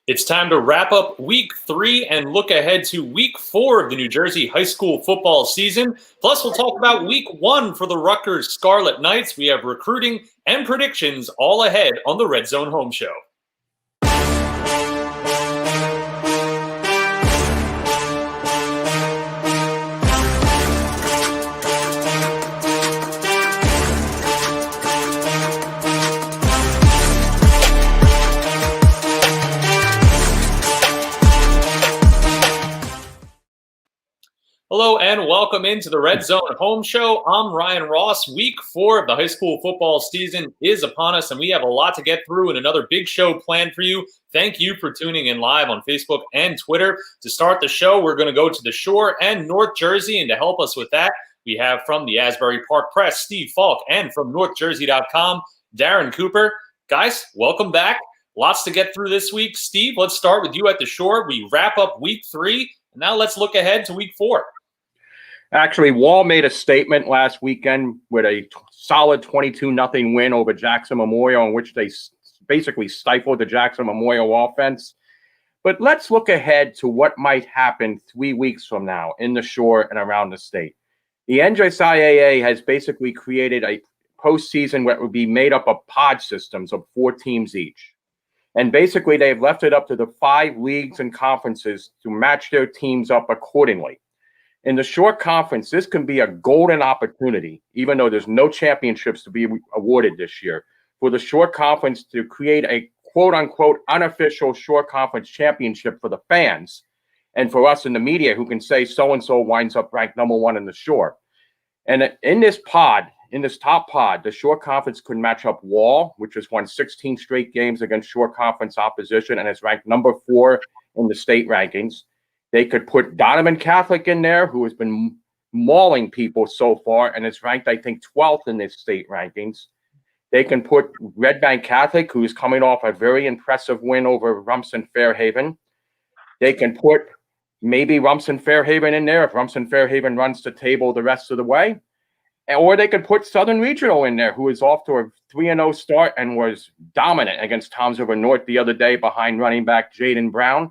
It's time to wrap up week 3 and look ahead to week 4 of the New Jersey high school football season. Plus, we'll talk about week 1 for the Rutgers Scarlet Knights. We have recruiting and predictions all ahead on the Red Zone Home Show. Hello and welcome into the Red Zone Home Show. I'm Ryan Ross. Week 4 of the high school football season is upon us, and we have a lot to get through and another big show planned for you. Thank you for tuning in live on Facebook and Twitter. To start the show, we're going to go to the Shore and North Jersey, and to help us with that, we have from the Asbury Park Press, Steve Falk, and from NorthJersey.com, Darren Cooper. Guys, welcome back. Lots to get through this week. Steve, let's start with you at the Shore. We wrap up week 3, and now let's look ahead to week 4. Actually, Wall made a statement last weekend with a solid 22-0 win over Jackson Memorial, in which they basically stifled the Jackson Memorial offense. But let's look ahead to what might happen 3 weeks from now in the Shore and around the state. The NJSIAA has basically created a postseason that would be made up of pod systems of 4 teams each. And basically, they've left it up to the 5 leagues and conferences to match their teams up accordingly. In the Shore Conference, this can be a golden opportunity, even though there's no championships to be awarded this year, for the Shore Conference to create a quote-unquote unofficial Shore Conference championship for the fans, and for us in the media who can say so-and-so winds up ranked number 1 in the Shore. And in this top pod, the Shore Conference could match up Wall, which has won 16 straight games against Shore Conference opposition and is ranked number 4 in the state rankings. They could put Donovan Catholic in there, who has been mauling people so far and is ranked, I think, 12th in the state rankings. They can put Red Bank Catholic, who is coming off a very impressive win over Rumson Fairhaven. They can put maybe Rumson Fairhaven in there if Rumson Fairhaven runs the table the rest of the way. Or they could put Southern Regional in there, who is off to a 3-0 start and was dominant against Toms River North the other day behind running back Jaden Brown.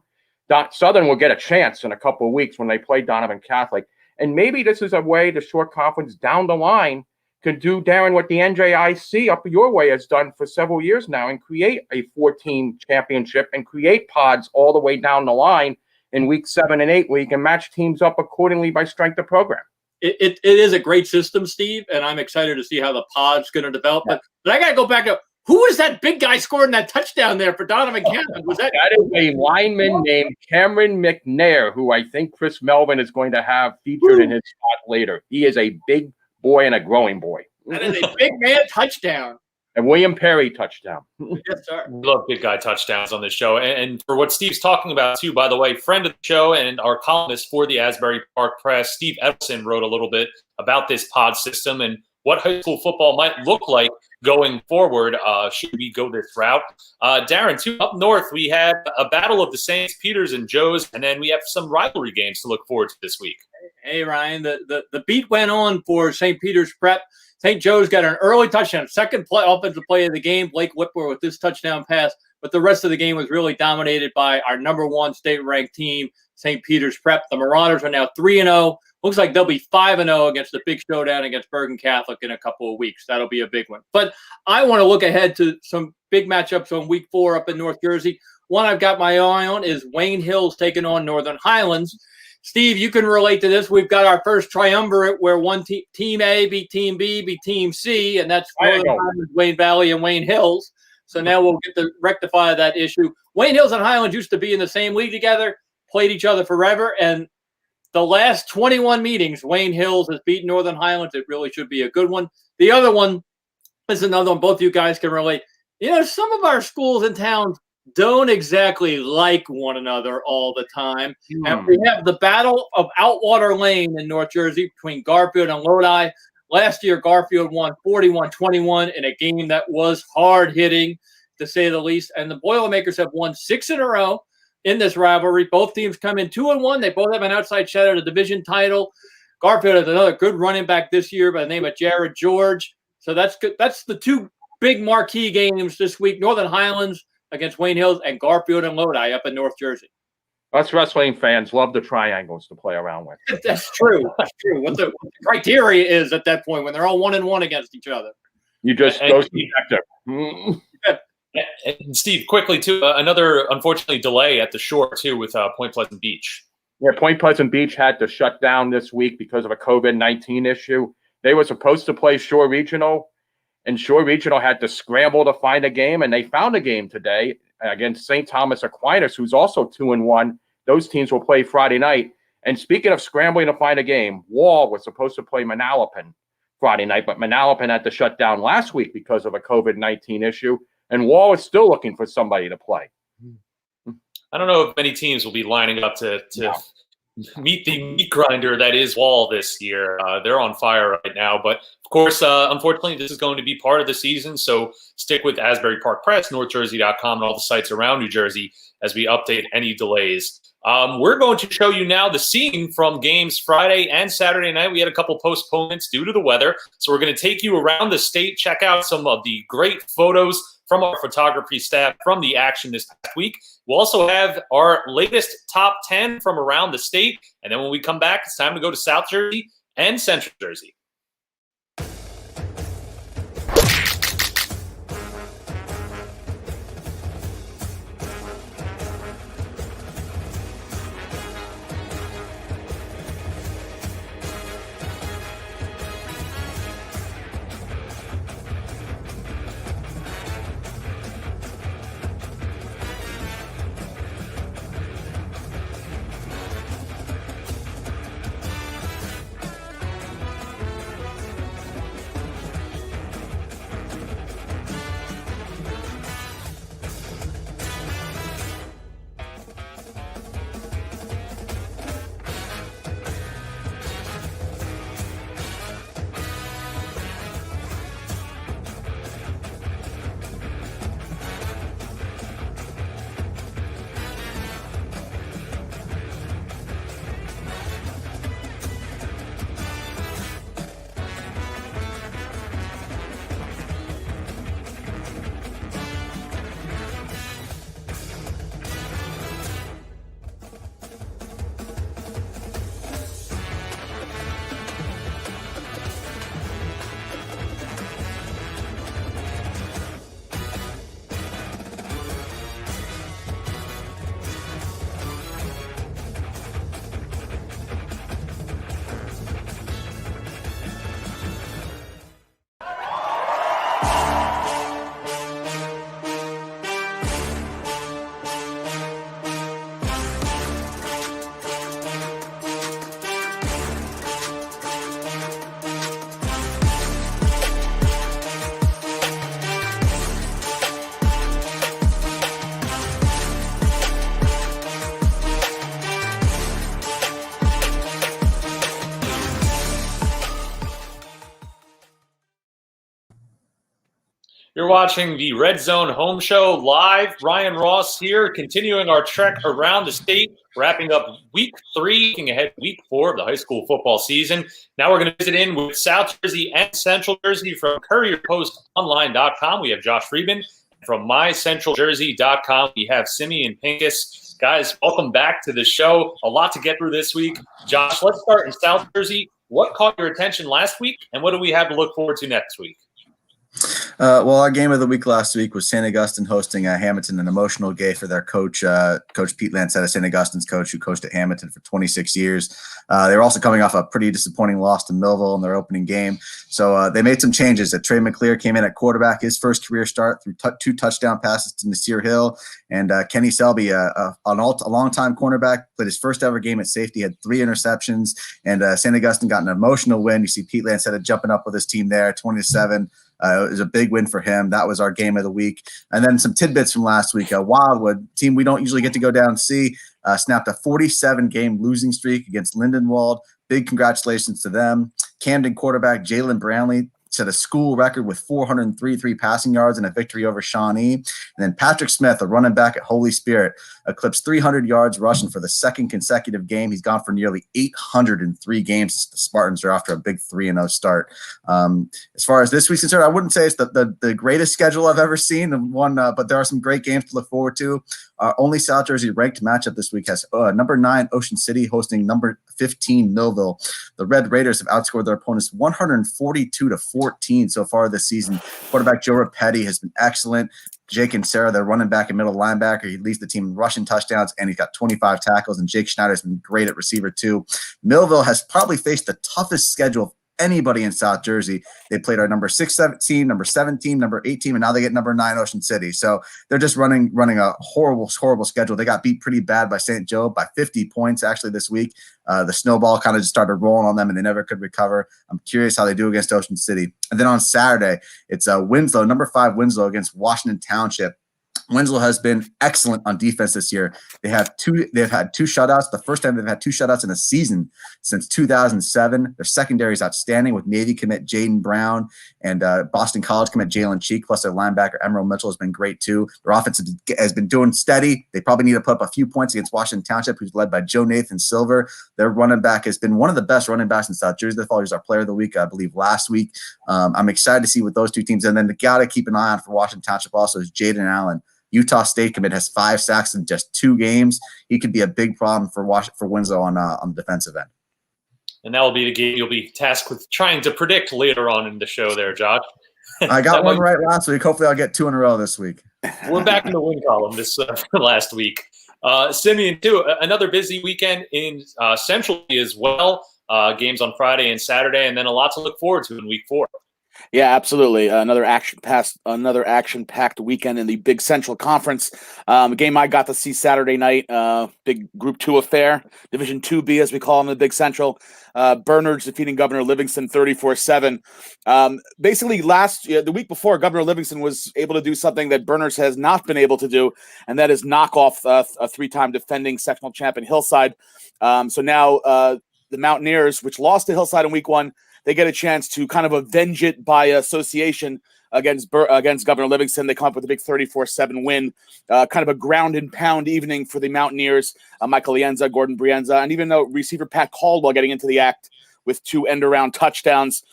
Southern will get a chance in a couple of weeks when they play Donovan Catholic. And maybe this is a way the Shore Conference down the line can do, Darren, what the NJIC up your way has done for several years now and create a 4-team championship and create pods all the way down the line in week 7 and 8 where you can match teams up accordingly by strength of program. It is a great system, Steve, and I'm excited to see how the pod's going to develop. Yeah. But I got to go back up. Who was that big guy scoring that touchdown there for Donovan Catholic? That is a lineman named Cameron McNair, who I think Chris Melvin is going to have featured in his spot later. He is a big boy and a growing boy. That is a big man touchdown. And William Perry touchdown. Yes, sir. We love big guy touchdowns on this show. And for what Steve's talking about, too, by the way, friend of the show and our columnist for the Asbury Park Press, Steve Edelson, wrote a little bit about this pod system and what high school football might look like going forward should we go this route. Darren, too, up north, we have a battle of the Saints, Peters, and Joes, and then we have some rivalry games to look forward to this week. Hey, Ryan, the beat went on for St. Peter's Prep. St. Joe's got an early touchdown, second offensive play of the game, Blake Whitmore with this touchdown pass, but the rest of the game was really dominated by our number 1 state-ranked team, St. Peter's Prep. The Marauders are now 3-0. Looks like they'll be 5-0 against the big showdown against Bergen Catholic in a couple of weeks. That'll be a big one. But I want to look ahead to some big matchups on week 4 up in North Jersey. One I've got my eye on is Wayne Hills taking on Northern Highlands. Steve, you can relate to this. We've got our first triumvirate where one Team A beat Team B, beat Team C, and that's Northern Highlands, Wayne Valley, and Wayne Hills. So now we'll get to rectify that issue. Wayne Hills and Highlands used to be in the same league together, played each other forever, and the last 21 meetings, Wayne Hills has beaten Northern Highlands. It really should be a good one. The other one is another one both you guys can relate. You know, some of our schools in town don't exactly like one another all the time. And we have the Battle of Outwater Lane in North Jersey between Garfield and Lodi. Last year, Garfield won 41-21 in a game that was hard-hitting, to say the least. And the Boilermakers have won 6 in a row in this rivalry. Both teams come in 2-1. They both have an outside shot at a division title. Garfield has another good running back this year by the name of Jared George. So that's good. That's the 2 big marquee games this week. Northern Highlands against Wayne Hills, and Garfield and Lodi up in North Jersey. Us wrestling fans love the triangles to play around with. That's true. That's true. What the criteria is at that point when they're all 1-1 against each other. You just go subjective. And Steve, quickly too, another unfortunately delay at the shore too with Point Pleasant Beach. Yeah, Point Pleasant Beach had to shut down this week because of a COVID-19 issue. They were supposed to play Shore Regional, and Shore Regional had to scramble to find a game, and they found a game today against St. Thomas Aquinas, who's also 2-1. Those teams will play Friday night. And speaking of scrambling to find a game, Wall was supposed to play Manalapan Friday night, but Manalapan had to shut down last week because of a COVID-19 issue, and Wall is still looking for somebody to play. I don't know if many teams will be lining up to meet the meat grinder that is Wall this year. They're on fire right now, but of course, unfortunately, this is going to be part of the season, so stick with Asbury Park Press, NorthJersey.com, and all the sites around New Jersey as we update any delays. We're going to show you now the scene from games Friday and Saturday night. We had a couple postponements due to the weather, so we're going to take you around the state, check out some of the great photos from our photography staff from the action this past week. We'll also have our latest top 10 from around the state, and then when we come back, it's time to go to South Jersey and Central Jersey. You're watching the Red Zone Home Show live. Ryan Ross here, continuing our trek around the state, wrapping up week 3, looking ahead to week 4 of the high school football season. Now we're going to visit in with South Jersey and Central Jersey from CourierPostOnline.com. We have Josh Friedman. From MyCentralJersey.com, we have Simeon Pincus. Guys, welcome back to the show. A lot to get through this week. Josh, let's start in South Jersey. What caught your attention last week, and what do we have to look forward to next week? Well, our game of the week last week was St. Augustine hosting Hammonton, an emotional day for their coach, Coach Pete Lancetta, St. Augustine's coach, who coached at Hammonton for 26 years. They were also coming off a pretty disappointing loss to Millville in their opening game. So they made some changes. Trey McClear came in at quarterback, his first career start through 2 touchdown passes to Nasir Hill. And Kenny Selby, a longtime cornerback, played his first ever game at safety, had 3 interceptions. And St. Augustine got an emotional win. You see Pete Lancetta jumping up with his team there, 20-7. It was a big win for him. That was our game of the week. And then some tidbits from last week. Wildwood, team we don't usually get to go down and see, snapped a 47-game losing streak against Lindenwold. Big congratulations to them. Camden quarterback Jalen Brownlee set a school record with 403 passing yards and a victory over Shawnee. And then Patrick Smith, a running back at Holy Spirit, eclipsed 300 yards rushing for the second consecutive game. He's gone for nearly 803 games. The Spartans are after a big 3-0 start. As far as this week's concerned, I wouldn't say it's the greatest schedule I've ever seen, but there are some great games to look forward to. Our only South Jersey ranked matchup this week has number 9 Ocean City hosting number 15 Millville. The Red Raiders have outscored their opponents 142-14 so far this season. Quarterback Joe Rapetti has been excellent. Jake and Sarah, their running back and middle linebacker, he leads the team in rushing touchdowns, and he's got 25 tackles, and Jake Schneider's been great at receiver too. Millville has probably faced the toughest schedule of anybody in South Jersey. They played our number 6 team, number 7 team, number 8 team, and now they get number 9 Ocean City. So they're just running a horrible schedule. They got beat pretty bad by St. Joe by 50 points actually this week. The snowball kind of just started rolling on them, and they never could recover. I'm curious how they do against Ocean City. And then on Saturday, it's Winslow, number 5 Winslow against Washington Township. Winslow has been excellent on defense this year. They've had 2 shutouts. The first time they've had 2 shutouts in a season since 2007. Their secondary is outstanding with Navy commit Jaden Brown and Boston College commit Jalen Cheek, plus their linebacker Emerald Mitchell has been great too. Their offense has been doing steady. They probably need to put up a few points against Washington Township, who's led by Joe Nathan Silver. Their running back has been one of the best running backs in South Jersey. He was our player of the week, I believe, last week. I'm excited to see what those 2 teams, and then the guy to keep an eye on for Washington Township also is Jaden Allen. Utah State commit has 5 sacks in just 2 games. He could be a big problem for Winslow on the defensive end. And that will be the game you'll be tasked with trying to predict later on in the show there, Josh. I got one right last week. Hopefully I'll get 2 in a row this week. We're back in the win column this last week. Simeon, too, another busy weekend in Central as well. Games on Friday and Saturday, and then a lot to look forward to in week 4. Yeah, absolutely. Another action-packed weekend in the Big Central Conference. A game I got to see Saturday night, big Group 2 affair, Division 2B as we call them in the Big Central. Bernards defeating Governor Livingston 34-7. Basically, the week before, Governor Livingston was able to do something that Bernards has not been able to do, and that is knock off a 3-time defending sectional champion Hillside. So now the Mountaineers, which lost to Hillside in week 1, they get a chance to kind of avenge it by association against Governor Livingston. They come up with a big 34-7 win, kind of a ground and pound evening for the Mountaineers. Michael Lienza, Gordon Brienza, and even though receiver Pat Caldwell getting into the act with 2 end-around touchdowns.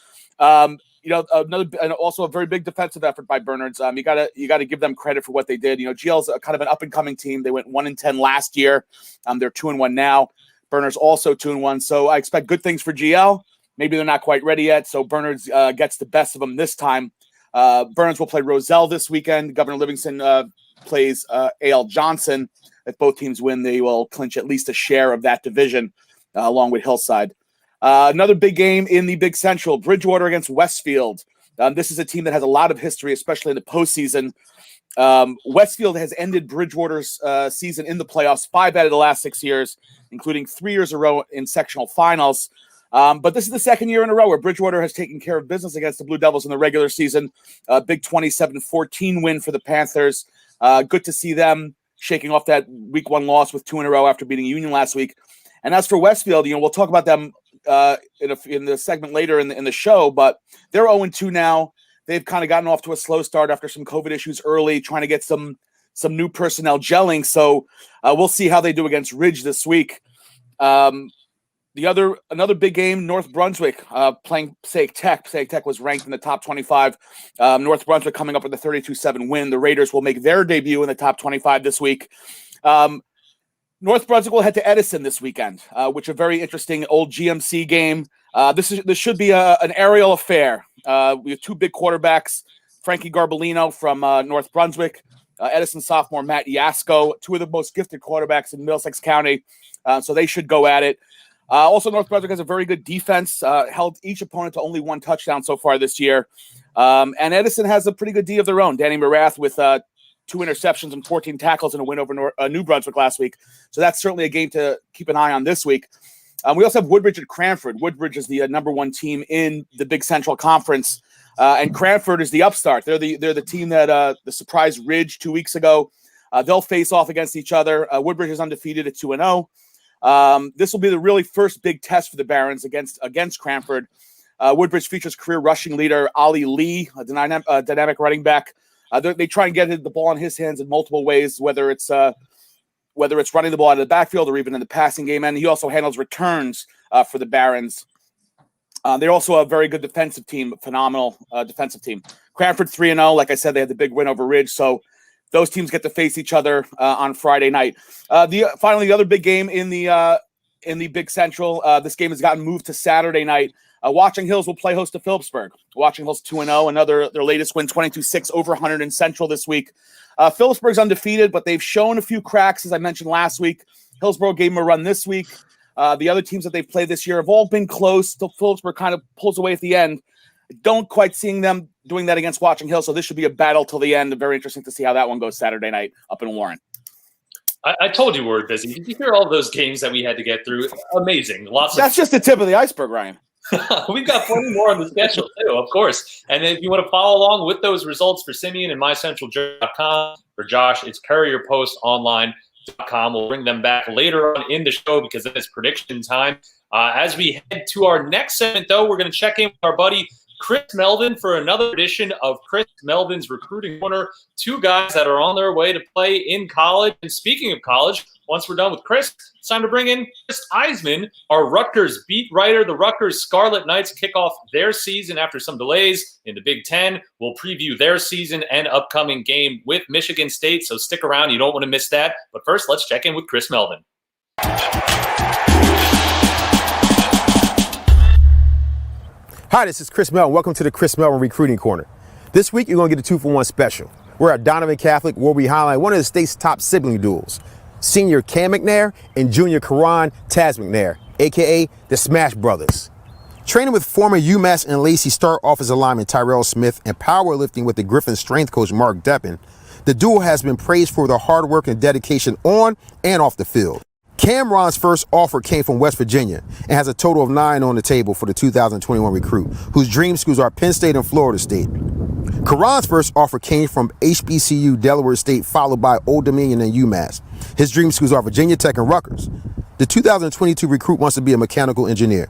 Also a very big defensive effort by Bernards. You gotta give them credit for what they did. GL's kind of an up-and-coming team. They went 1-10 last year. They're 2-1 now. Bernards also 2-1. So I expect good things for GL. Maybe they're not quite ready yet, so Bernards gets the best of them this time. Bernards will play Roselle this weekend. Governor Livingston plays A.L. Johnson. If both teams win, they will clinch at least a share of that division, along with Hillside. Another big game in the Big Central, Bridgewater against Westfield. This is a team that has a lot of history, especially in the postseason. Westfield has ended Bridgewater's season in the playoffs 5 out of the last 6 years, including 3 years in a row in sectional finals. But this is the second year in a row where Bridgewater has taken care of business against the Blue Devils in the regular season. Big 27-14 win for the Panthers. Good to see them shaking off that week 1 loss with 2 in a row after beating Union last week. And as for Westfield, we'll talk about them in the segment later in the show, but they're 0-2 now. They've kind of gotten off to a slow start after some COVID issues early, trying to get some new personnel gelling. So we'll see how they do against Ridge this week. Another big game, North Brunswick playing Passaic Tech. Passaic Tech was ranked in the top 25. North Brunswick coming up with a 32-7 win. The Raiders will make their debut in the top 25 this week. North Brunswick will head to Edison this weekend, which is a very interesting old GMC game. This should be an aerial affair. We have 2 big quarterbacks, Frankie Garbolino from North Brunswick, Edison sophomore Matt Yasko, 2 of the most gifted quarterbacks in Middlesex County. So they should go at it. Also, North Brunswick has a very good defense, held each opponent to only 1 touchdown so far this year. And Edison has a pretty good D of their own. Danny Morath with 2 interceptions and 14 tackles in a win over New Brunswick last week. So that's certainly a game to keep an eye on this week. We also have Woodbridge and Cranford. Woodbridge is the number 1 team in the Big Central Conference, and Cranford is the upstart. They're the team that the surprised Ridge 2 weeks ago. They'll face off against each other. Woodbridge is undefeated at 2-0. This will be the really first big test for the Barons against Cranford. Woodbridge features career rushing leader Ali Lee, a dynamic running back. They try and get the ball in his hands in multiple ways, whether it's running the ball out of the backfield or even in the passing game. And he also handles returns for the Barons. They're also a very good defensive team, phenomenal defensive team. Cranford 3-0. Like I said, they had the big win over Ridge. So those teams get to face each other on Friday night. Finally, the other big game in the Big Central. This game has gotten moved to Saturday night. Watching Hills will play host to Phillipsburg. Watching Hills 2-0, their latest win, 22-6 over Hunter in Central this week. Phillipsburg's undefeated, but they've shown a few cracks, as I mentioned last week. Hillsborough gave them a run this week. The other teams that they've played this year have all been close till Phillipsburg kind of pulls away at the end. Don't quite seeing them doing that against Watching Hill, so this should be a battle till the end. Very interesting to see how that one goes Saturday night up in Warren. I told you we were busy. Did you hear all those games that we had to get through? Amazing. That's just the tip of the iceberg, Ryan. We've got plenty more on the schedule too, of course. And if you want to follow along with those results for Simeon and mycentraljournal.com, for Josh, it's courierpostonline.com. We'll bring them back later on in the show because it is prediction time. As we head to our next segment, though, we're going to check in with our buddy Chris Melvin for another edition of Chris Melvin's Recruiting Corner. Two guys that are on their way to play in college. And speaking of college, once we're done with Chris, it's time to bring in Chris Iseman, our Rutgers beat writer. The Rutgers Scarlet Knights kick off their season after some delays in the Big Ten. We'll preview their season and upcoming game with Michigan State, so stick around. You don't want to miss that. But first, let's check in with Chris Melvin. Hi, this is Chris Melvin. Welcome to the Chris Melvin Recruiting Corner. This week, you're going to get a 2-for-1 special. We're at Donovan Catholic, where we highlight one of the state's top sibling duels. Senior Cam McNair and Junior Karan Taz McNair, a.k.a. the Smash Brothers. Training with former UMass and Lacey Star offensive lineman Tyrell Smith and powerlifting with the Griffin strength coach Mark Deppin, the duo has been praised for their hard work and dedication on and off the field. Cameron's first offer came from West Virginia and has a total of 9 on the table for the 2021 recruit, whose dream schools are Penn State and Florida State. Karan's first offer came from HBCU, Delaware State, followed by Old Dominion and UMass. His dream schools are Virginia Tech and Rutgers. The 2022 recruit wants to be a mechanical engineer.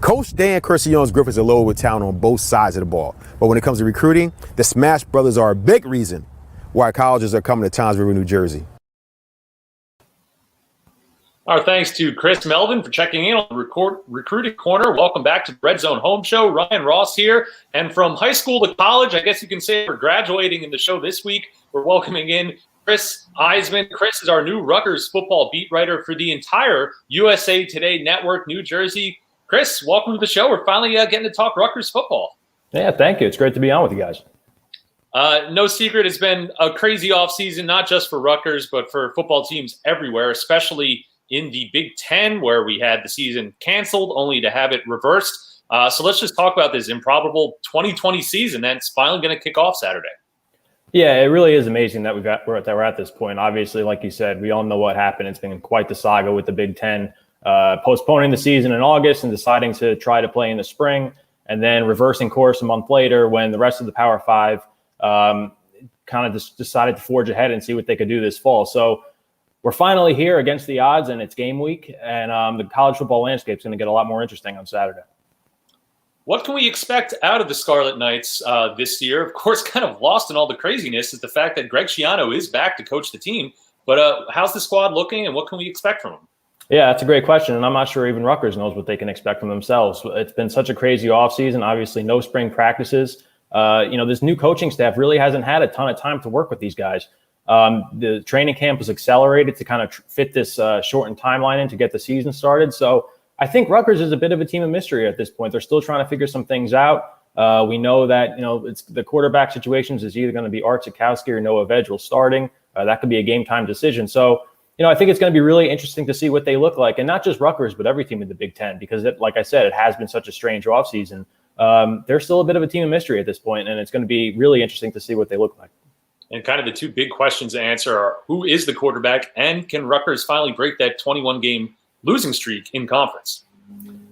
Coach Dan Curcion's Griffins are loaded with talent on both sides of the ball. But when it comes to recruiting, the Smash Brothers are a big reason why colleges are coming to Towns River, New Jersey. Our thanks to Chris Melvin for checking in on the Recruiting Corner. Welcome back to the Red Zone Home Show. Ryan Ross here. And from high school to college, I guess you can say we're graduating in the show this week. We're welcoming in Chris Iseman. Chris is our new Rutgers football beat writer for the entire USA Today Network, New Jersey. Chris, welcome to the show. We're finally getting to talk Rutgers football. Yeah, thank you. It's great to be on with you guys. No secret, it's been a crazy offseason, not just for Rutgers, but for football teams everywhere, especially in the Big Ten, where we had the season canceled only to have it reversed. So let's just talk about this improbable 2020 season that's finally going to kick off Saturday. Yeah, it really is amazing that we're at this point. Obviously, like you said, we all know what happened. It's been quite the saga with the Big Ten postponing the season in August and deciding to try to play in the spring, and then reversing course a month later when the rest of the Power Five kind of just decided to forge ahead and see what they could do this fall. So we're finally here against the odds, and it's game week, and the college football landscape is going to get a lot more interesting on Saturday. What can we expect out of the Scarlet Knights this year? Of course, kind of lost in all the craziness is the fact that Greg Schiano is back to coach the team. But how's the squad looking, and what can we expect from them? Yeah, that's a great question, and I'm not sure even Rutgers knows what they can expect from themselves. It's been such a crazy offseason, obviously no spring practices. This new coaching staff really hasn't had a ton of time to work with these guys. The training camp was accelerated to kind of fit this shortened timeline in to get the season started. So I think Rutgers is a bit of a team of mystery at this point. They're still trying to figure some things out. We know that, it's the quarterback situations is either going to be Art Sikowski or Noah Vedral starting. That could be a game time decision. So, I think it's going to be really interesting to see what they look like, and not just Rutgers, but every team in the Big Ten, because like I said, it has been such a strange offseason. They're still a bit of a team of mystery at this point, and it's going to be really interesting to see what they look like. And kind of the two big questions to answer are, who is the quarterback, and can Rutgers finally break that 21-game losing streak in conference?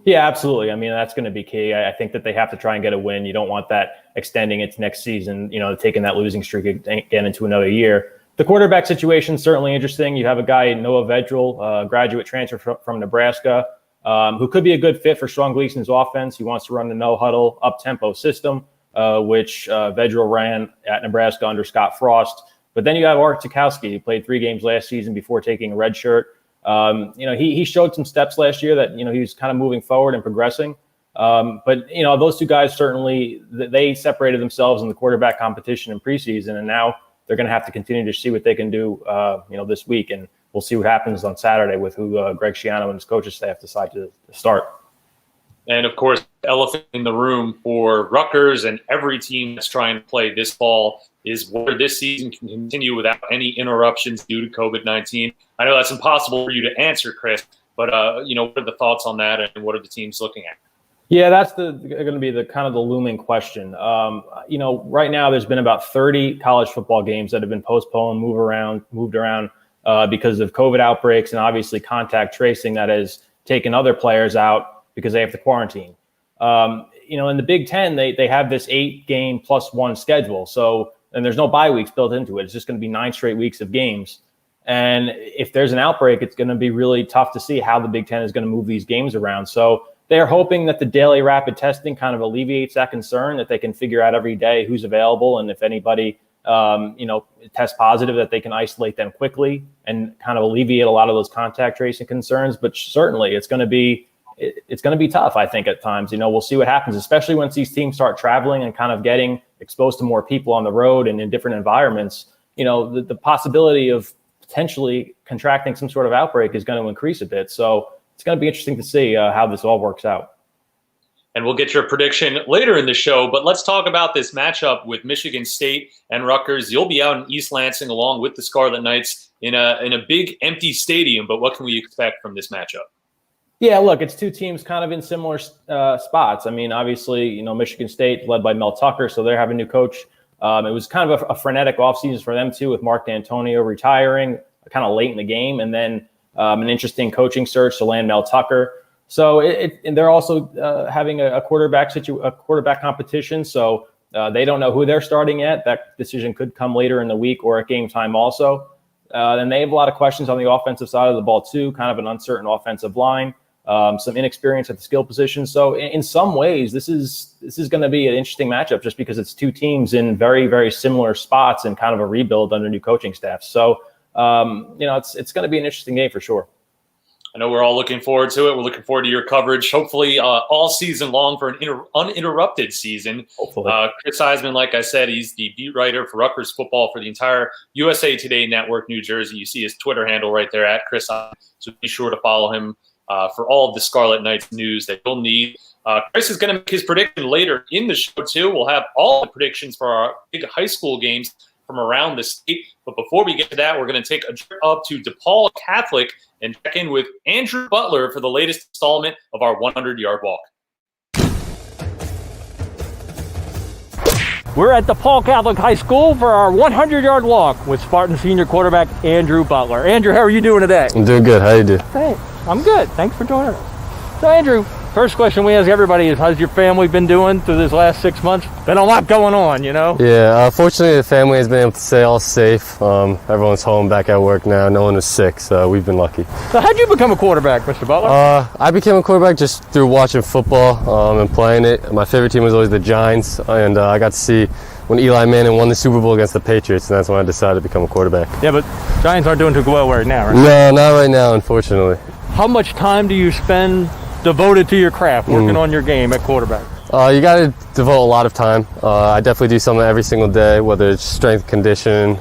Yeah, absolutely. I mean, that's going to be key. I think that they have to try and get a win. You don't want that extending into next season, taking that losing streak again into another year. The quarterback situation is certainly interesting. You have a guy, Noah Vedral, graduate transfer from Nebraska. who could be a good fit for Sean Gleason's offense. He wants to run the no-huddle, up-tempo system, which Vedral ran at Nebraska under Scott Frost. But then you have Art Tukowski, who played 3 games last season before taking a red shirt. He showed some steps last year that, he was kind of moving forward and progressing. But those 2 guys certainly, they separated themselves in the quarterback competition in preseason, and now they're going to have to continue to see what they can do, this week. And we'll see what happens on Saturday with who Greg Schiano and his coaching staff decide to start. And of course, the elephant in the room for Rutgers and every team that's trying to play this fall is whether this season can continue without any interruptions due to COVID-19. I know that's impossible for you to answer, Chris, but what are the thoughts on that, and what are the teams looking at? Yeah, that's going to be the kind of the looming question. Right now there's been about 30 college football games that have been postponed, moved around because of COVID outbreaks, and obviously contact tracing that has taken other players out because they have to quarantine. In the Big Ten, they have this 8-game +1 schedule. And there's no bye weeks built into it. It's just going to be 9 straight weeks of games. And if there's an outbreak, it's going to be really tough to see how the Big Ten is going to move these games around. So they're hoping that the daily rapid testing kind of alleviates that concern, that they can figure out every day who's available. And if anybody, tests positive, that they can isolate them quickly and kind of alleviate a lot of those contact tracing concerns. But certainly it's going to be tough, I think, at times. We'll see what happens, especially once these teams start traveling and kind of getting exposed to more people on the road and in different environments. The possibility of potentially contracting some sort of outbreak is going to increase a bit. So it's going to be interesting to see how this all works out. And we'll get your prediction later in the show, but let's talk about this matchup with Michigan State and Rutgers. You'll be out in East Lansing along with the Scarlet Knights in a big empty stadium, but what can we expect from this matchup? Yeah, look, it's 2 teams kind of in similar spots. I mean, obviously, Michigan State led by Mel Tucker, so they have a new coach. It was kind of a frenetic offseason for them, too, with Mark D'Antonio retiring kind of late in the game, and then an interesting coaching search to land Mel Tucker. So and they're also having a quarterback competition, so they don't know who they're starting yet. That decision could come later in the week or at game time also. And they have a lot of questions on the offensive side of the ball, too, kind of an uncertain offensive line. Some inexperience at the skill position. So in some ways, this is going to be an interesting matchup just because it's 2 teams in very, very similar spots and kind of a rebuild under new coaching staff. So, it's going to be an interesting game for sure. I know we're all looking forward to it. We're looking forward to your coverage, hopefully all season long for an uninterrupted season. Hopefully. Chris Iseman, like I said, he's the beat writer for Rutgers football for the entire USA Today Network, New Jersey. You see his Twitter handle right there at Chris Iseman. So be sure to follow him for all of the Scarlet Knights news that you'll need. Chris is going to make his prediction later in the show, too. We'll have all the predictions for our big high school games from around the state. But before we get to that, we're going to take a trip up to DePaul Catholic and check in with Andrew Butler for the latest installment of our 100-yard walk. We're at DePaul Catholic High School for our 100-yard walk with Spartan senior quarterback Andrew Butler. Andrew, how are you doing today? I'm doing good. How you doing? Hey, I'm good. Thanks for joining us. So, Andrew, first question we ask everybody is, how's your family been doing through this last 6 months? Been a lot going on, Yeah, fortunately the family has been able to stay all safe. Everyone's home, back at work now. No one is sick, so we've been lucky. So how'd you become a quarterback, Mr. Butler? I became a quarterback just through watching football and playing it. My favorite team was always the Giants, and I got to see when Eli Manning won the Super Bowl against the Patriots, and that's when I decided to become a quarterback. Yeah, but Giants aren't doing too well right now, right? No, not right now, unfortunately. How much time do you spend devoted to your craft, working on your game at quarterback? You got to devote a lot of time. I definitely do something every single day, whether it's strength conditioning,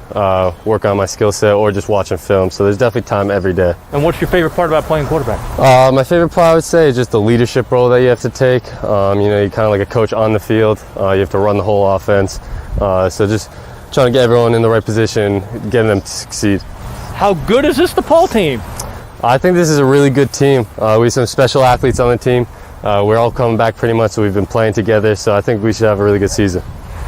work on my skill set, or just watching film. So there's definitely time every day. And what's your favorite part about playing quarterback? My favorite part, I would say, is just the leadership role that you have to take. You're kind of like a coach on the field. You have to run the whole offense. So just trying to get everyone in the right position, getting them to succeed. How good is this DePaul team? I think this is a really good team. We have some special athletes on the team. We're all coming back pretty much, so we've been playing together, so I think we should have a really good season.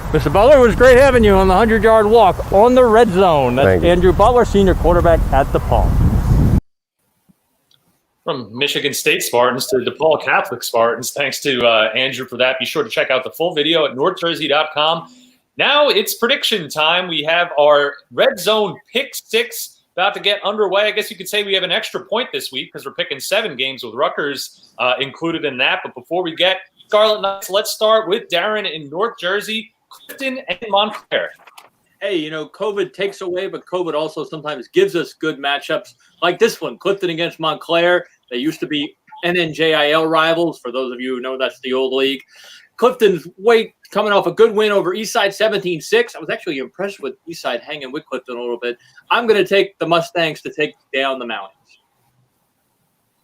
Mr. Butler, it was great having you on the 100-yard walk on the Red Zone. That's Andrew Butler, senior quarterback at DePaul. From Michigan State Spartans to DePaul Catholic Spartans, thanks to Andrew for that. Be sure to check out the full video at northjersey.com. Now it's prediction time. We have our Red Zone Pick 6 about to get underway. I guess you could say we have an extra point this week because we're picking 7 games with Rutgers included in that. But before we get Scarlet Knights, let's start with Darren in North Jersey, Clifton and Montclair. Hey, COVID takes away, but COVID also sometimes gives us good matchups like this one, Clifton against Montclair. They used to be NNJIL rivals. For those of you who know, that's the old league. Clifton's coming off a good win over Eastside 17-6. I was actually impressed with Eastside hanging with Clifton a little bit. I'm going to take the Mustangs to take down the Mountains.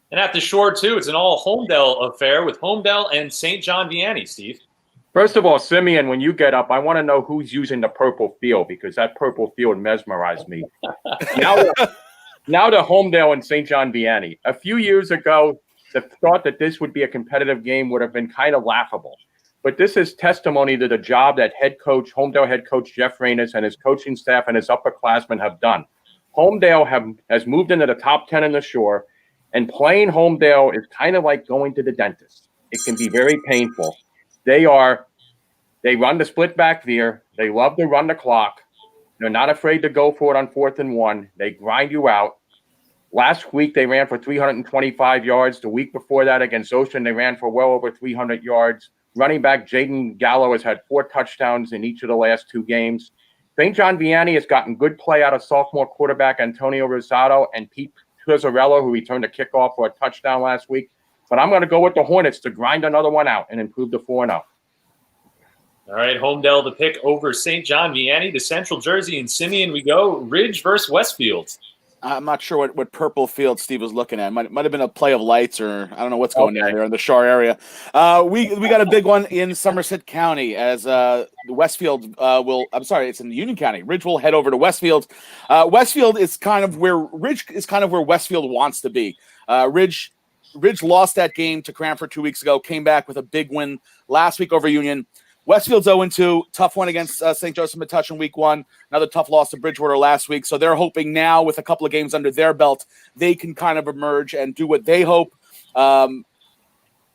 And at the Shore, too, it's an all Homedale affair with Homedale and St. John Vianney, Steve. First of all, Simeon, when you get up, I want to know who's using the purple field because that purple field mesmerized me. Now to Homedale and St. John Vianney. A few years ago, the thought that this would be a competitive game would have been kind of laughable. But this is testimony to the job that Homedale head coach Jeff Reynes and his coaching staff and his upperclassmen have done. Homedale has moved into the top 10 in the Shore, and playing Homedale is kind of like going to the dentist. It can be very painful. They run the split back veer. They love to run the clock. They're not afraid to go for it on 4th and 1. They grind you out. Last week, they ran for 325 yards. The week before that against Ocean, they ran for well over 300 yards. Running back Jaden Gallo has had 4 touchdowns in each of the last 2 games. St. John Vianney has gotten good play out of sophomore quarterback Antonio Rosado and Pete Pizzarello, who returned a kickoff for a touchdown last week. But I'm going to go with the Hornets to grind another one out and improve to 4-0. All right, Homedale to pick over St. John Vianney. To Central Jersey and Simeon we go. Ridge versus Westfield. I'm not sure what purple field Steve was looking at. Might have been a play of lights, or I don't know what's going on there in the Shore area. We got a big one in Somerset County as the Westfield it's in Union County. Ridge will head over to Westfield. Westfield is kind of where Westfield wants to be. Ridge lost that game to Cranford 2 weeks ago, came back with a big win last week over Union. Westfield's 0-2, tough one against St. Joseph Metuchen week 1, another tough loss to Bridgewater last week. So they're hoping now with a couple of games under their belt, they can kind of emerge and do what they hope.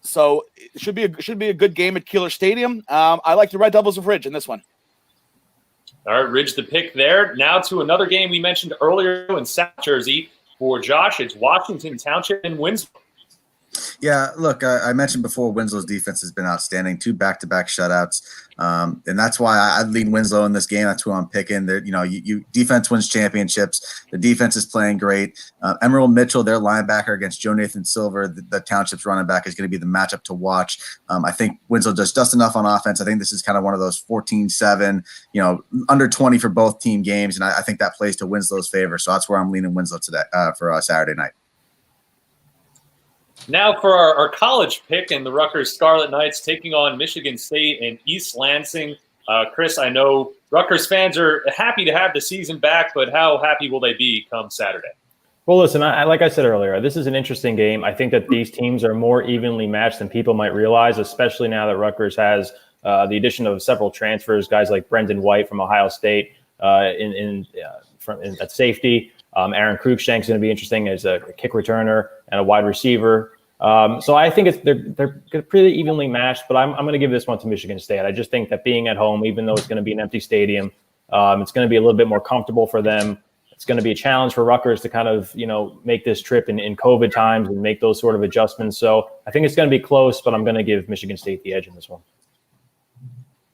So it should be a good game at Keeler Stadium. I like the Red Devils of Ridge in this one. All right, Ridge the pick there. Now to another game we mentioned earlier in South Jersey for Josh. It's Washington Township and Winslow. Yeah, look, I mentioned before Winslow's defense has been outstanding, 2 back-to-back shutouts, and that's why I lean Winslow in this game. That's who I'm picking. You defense wins championships. The defense is playing great. Emerald Mitchell, their linebacker against Joe Nathan Silver, the Township's running back, is going to be the matchup to watch. I think Winslow does just enough on offense. I think this is kind of one of those 14-7, under 20 for both team games, and I think that plays to Winslow's favor. So that's where I'm leaning Winslow today for Saturday night. Now for our college pick and the Rutgers Scarlet Knights taking on Michigan State and East Lansing. Chris, I know Rutgers fans are happy to have the season back, but how happy will they be come Saturday? Well, listen, like I said earlier, this is an interesting game. I think that these teams are more evenly matched than people might realize, especially now that Rutgers has the addition of several transfers, guys like Brendan White from Ohio State at safety. Aaron Cruikshank's going to be interesting as a kick returner and a wide receiver. So I think they're pretty evenly matched, but I'm going to give this one to Michigan State. I just think that being at home, even though it's going to be an empty stadium, it's going to be a little bit more comfortable for them. It's going to be a challenge for Rutgers to kind of, make this trip in COVID times and make those sort of adjustments. So I think it's going to be close, but I'm going to give Michigan State the edge in this one.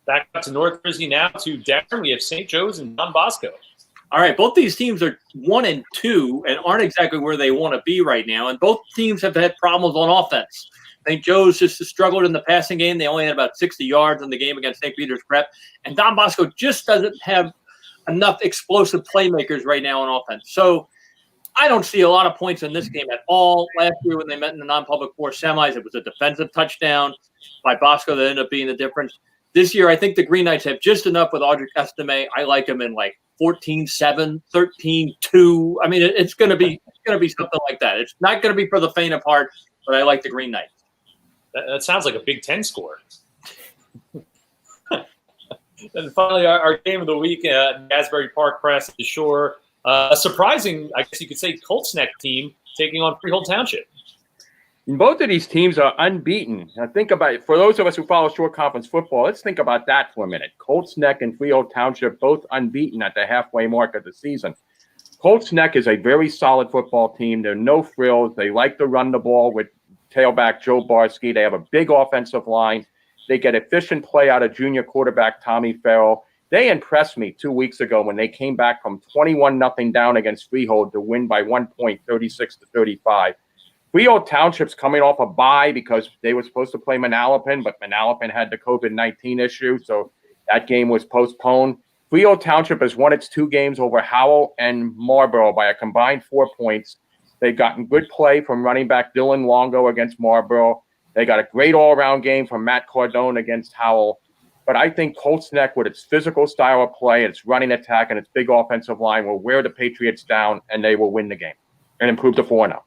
Back up to North Jersey now to Darren. We have St. Joe's and Don Bosco. All right, both these teams are 1-2 and aren't exactly where they want to be right now. And both teams have had problems on offense. St. Joe's just struggled in the passing game. They only had about 60 yards in the game against St. Peter's Prep. And Don Bosco just doesn't have enough explosive playmakers right now on offense. So I don't see a lot of points in this game at all. Last year when they met in the non-public 4 semis, it was a defensive touchdown by Bosco that ended up being the difference. This year, I think the Green Knights have just enough with Audric Estime. I like them in 14-7, 13-2. I mean, it's going to be something like that. It's not going to be for the faint of heart, but I like the Green Knights. That sounds like a Big Ten score. And finally, our game of the week, Asbury Park Press at the Shore. A surprising, I guess you could say, Colts Neck team taking on Freehold Township. Both of these teams are unbeaten. Now think about it. For those of us who follow Shore Conference football, let's think about that for a minute. Colts Neck and Freehold Township both unbeaten at the halfway mark of the season. Colts Neck is a very solid football team. They're no frills. They like to run the ball with tailback Joe Barsky. They have a big offensive line. They get efficient play out of junior quarterback Tommy Farrell. They impressed me 2 weeks ago when they came back from 21-0 down against Freehold to win by 1 point, 36-35. Freehold Township's coming off a bye because they were supposed to play Manalapan, but Manalapan had the COVID-19 issue, so that game was postponed. Freehold Township has won its 2 games over Howell and Marlboro by a combined 4 points. They've gotten good play from running back Dylan Longo against Marlboro. They got a great all-around game from Matt Cardone against Howell. But I think Colts Neck, with its physical style of play, its running attack, and its big offensive line, will wear the Patriots down, and they will win the game and improve to 4-0.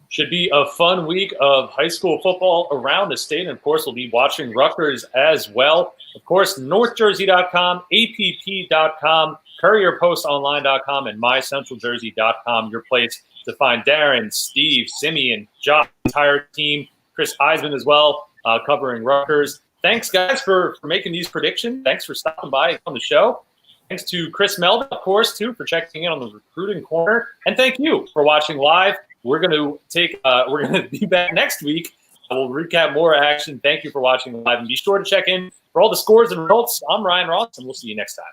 Should be a fun week of high school football around the state. And, of course, we'll be watching Rutgers as well. Of course, NorthJersey.com, APP.com, CourierPostOnline.com, and MyCentralJersey.com, your place to find Darren, Steve, Simeon, Josh, entire team, Chris Iseman as well, covering Rutgers. Thanks, guys, for making these predictions. Thanks for stopping by on the show. Thanks to Chris Melvin, of course, too, for checking in on the Recruiting Corner. And thank you for watching live. We're going to be back next week. We'll recap more action. Thank you for watching live. And be sure to check in for all the scores and results. I'm Ryan Ross, and we'll see you next time.